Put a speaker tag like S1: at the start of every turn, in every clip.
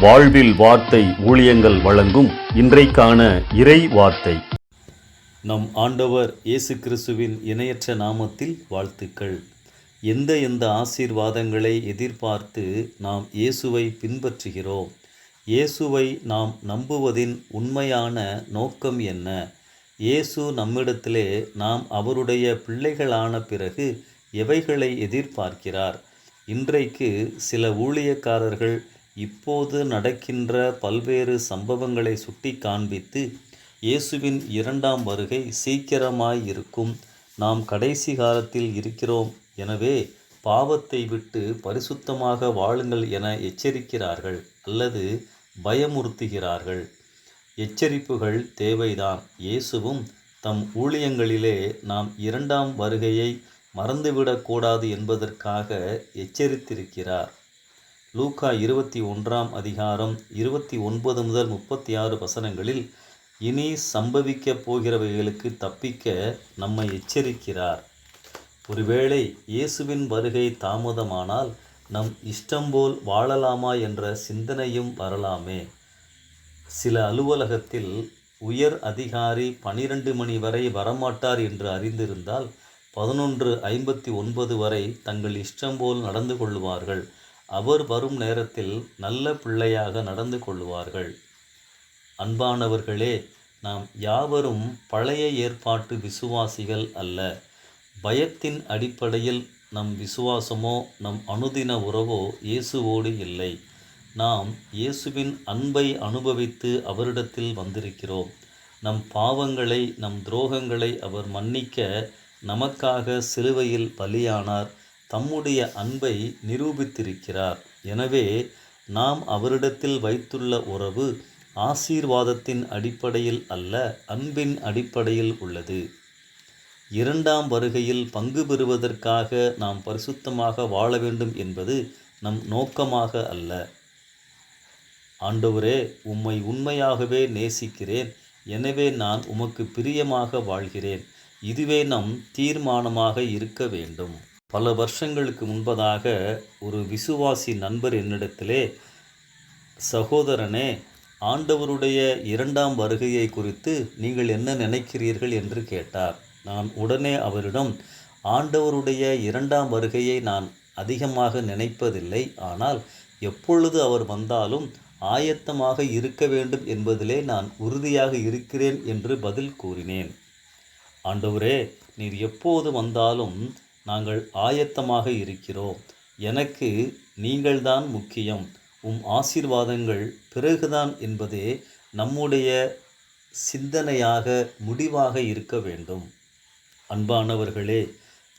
S1: வாழ்வில் வார்த்தை ஊழியங்கள் வழங்கும் இன்றைக்கான இறை வார்த்தை. நம் ஆண்டவர் இயேசு கிறிஸ்துவின் இணையற்ற நாமத்தில் வாழ்த்துக்கள். எந்த ஆசீர்வாதங்களை எதிர்பார்த்து நாம் இயேசுவை பின்பற்றுகிறோம்? இயேசுவை நாம் நம்புவதின் உண்மையான நோக்கம் என்ன? இயேசு நம்மிடத்திலே நாம் அவருடைய பிள்ளைகளான பிறகு எவைகளை எதிர்பார்க்கிறார்? இன்றைக்கு சில ஊழியக்காரர்கள் இப்போது நடக்கின்ற பல்வேறு சம்பவங்களை சுட்டி காண்பித்து இயேசுவின் இரண்டாம் வருகை சீக்கிரமாய் இருக்கும், நாம் கடைசி காலத்தில் இருக்கிறோம், எனவே பாவத்தை விட்டு பரிசுத்தமாக வாழுங்கள் என எச்சரிக்கிறார்கள் அல்லது பயமுறுத்துகிறார்கள். எச்சரிப்புகள் தேவைதான். இயேசுவும் தம் ஊழியங்களிலே நாம் இரண்டாம் வருகையை மறந்துவிடக்கூடாது என்பதற்காக எச்சரித்திருக்கிறார். லூக்கா 21 29 முதல் 36 வசனங்களில் இனி சம்பவிக்கப் போகிறவைகளுக்கு தப்பிக்க நம்மை எச்சரிக்கிறார். ஒருவேளை இயேசுவின் வருகை தாமதமானால் நம் இஷ்டம்போல் வாழலாமா என்ற சிந்தனையும் வரலாமே. சில அலுவலகத்தில் உயர் அதிகாரி 12 மணி வரை வரமாட்டார் என்று அறிந்திருந்தால் 11:59 வரை தங்கள் இஷ்டம்போல் நடந்து கொள்வார்கள். அவர் வரும் நேரத்தில் நல்ல பிள்ளையாக நடந்து கொள்வார்கள். அன்பானவர்களே, நாம் யாவரும் பழைய ஏற்பாட்டு விசுவாசிகள் அல்ல. பயத்தின் அடிப்படையில் நம் விசுவாசமோ நம் அனுதின உறவோ இயேசுவோடு இல்லை. நாம் இயேசுவின் அன்பை அனுபவித்து அவரிடத்தில் வந்திருக்கிறோம். நம் பாவங்களை நம் துரோகங்களை அவர் மன்னிக்க நமக்காக சிலுவையில் பலியானார். தம்முடைய அன்பை நிரூபித்திருக்கிறார். எனவே நாம் அவரிடத்தில் வைத்துள்ள உறவு ஆசீர்வாதத்தின் அடிப்படையில் அல்ல, அன்பின் அடிப்படையில் உள்ளது. இரண்டாம் வருகையில் பங்கு பெறுவதற்காக நாம் பரிசுத்தமாக வாழ வேண்டும் என்பது நம் நோக்கமாக அல்ல. ஆண்டவரே, உம்மை உண்மையாகவே நேசிக்கிறேன், எனவே நான் உமக்கு பிரியமாக வாழ்கிறேன். இதுவே நம் தீர்மானமாக இருக்க வேண்டும். பல வருஷங்களுக்கு முன்பதாக ஒரு விசுவாசி நண்பர் என்னிடத்திலே, சகோதரனே, ஆண்டவருடைய இரண்டாம் வருகையை குறித்து நீங்கள் என்ன நினைக்கிறீர்கள் என்று கேட்டார். நான் உடனே அவரிடம், ஆண்டவருடைய இரண்டாம் வருகையை நான் அதிகமாக நினைப்பதில்லை, ஆனால் எப்பொழுது அவர் வந்தாலும் ஆயத்தமாக இருக்க வேண்டும் என்பதிலே நான் உறுதியாக இருக்கிறேன் என்று பதில் கூறினேன். ஆண்டவரே, நீர் எப்போது வந்தாலும் நாங்கள் ஆயத்தமாக இருக்கிறோம். எனக்கு நீங்கள்தான் முக்கியம். உம் ஆசீர்வாதங்கள் பிறகுதான் என்பதே நம்முடைய சிந்தனையாக முடிவாக இருக்க வேண்டும். அன்பானவர்களே,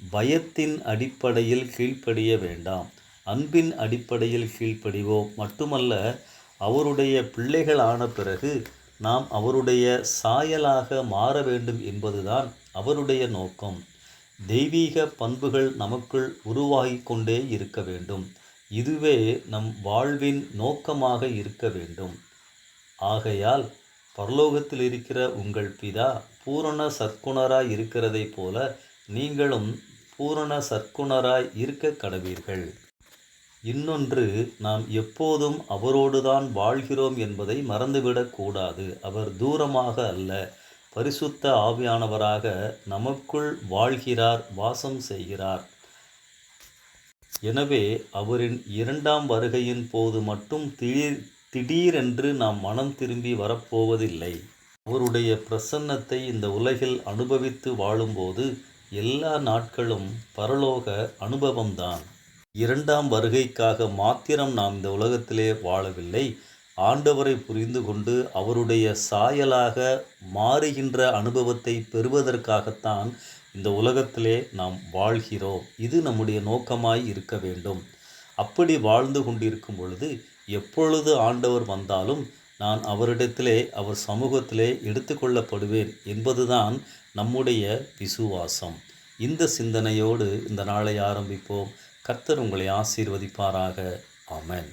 S1: பயத்தின் அடிப்படையில் கீழ்ப்படிய வேண்டாம். அன்பின் அடிப்படையில் கீழ்ப்படிவோம். மட்டுமல்ல, அவருடைய பிள்ளைகள் ஆன பிறகு நாம் அவருடைய சாயலாக மாற வேண்டும் என்பதுதான் அவருடைய நோக்கம். தெய்வீக பண்புகள் நமக்குள் உருவாகி கொண்டே இருக்க வேண்டும். இதுவே நம் வாழ்வின் நோக்கமாக இருக்க வேண்டும். ஆகையால் பரலோகத்தில் இருக்கிற உங்கள் பிதா பூரண சற்குணராய் இருக்கிறதைப் போல நீங்களும் பூரண சற்குணராய் இருக்க கடவீர்கள். இன்னொன்று, நாம் எப்போதும் அவரோடுதான் வாழ்கிறோம் என்பதை மறந்துவிடக்கூடாது. அவர் தூரமாக அல்ல, பரிசுத்த ஆவியானவராக நமக்குள் வாழ்கிறார், வாசம் செய்கிறார். எனவே அவரின் இரண்டாம் வருகையின் போது மட்டும் திடீரென்று நாம் மனம் திரும்பி வரப்போவதில்லை. அவருடைய பிரசன்னத்தை இந்த உலகில் அனுபவித்து வாழும்போது எல்லா நாட்களும் பரலோக அனுபவம்தான். இரண்டாம் வருகைக்காக மாத்திரம் நாம் இந்த உலகத்திலே வாழவில்லை. ஆண்டவரை புரிந்து கொண்டு அவருடைய சாயலாக மாறுகின்ற அனுபவத்தை பெறுவதற்காகத்தான் இந்த உலகத்திலே நாம் வாழ்கிறோம். இது நம்முடைய நோக்கமாய் இருக்க வேண்டும். அப்படி வாழ்ந்து கொண்டிருக்கும் பொழுது எப்பொழுது ஆண்டவர் வந்தாலும் நான் அவரிடத்திலே அவர் சமூகத்திலே எடுத்துக்கொள்ளப்படுவேன் என்பதுதான் நம்முடைய விசுவாசம். இந்த சிந்தனையோடு இந்த நாளை ஆரம்பிப்போம். கர்த்தர் உங்களை ஆசீர்வதிப்பாராக. ஆமென்.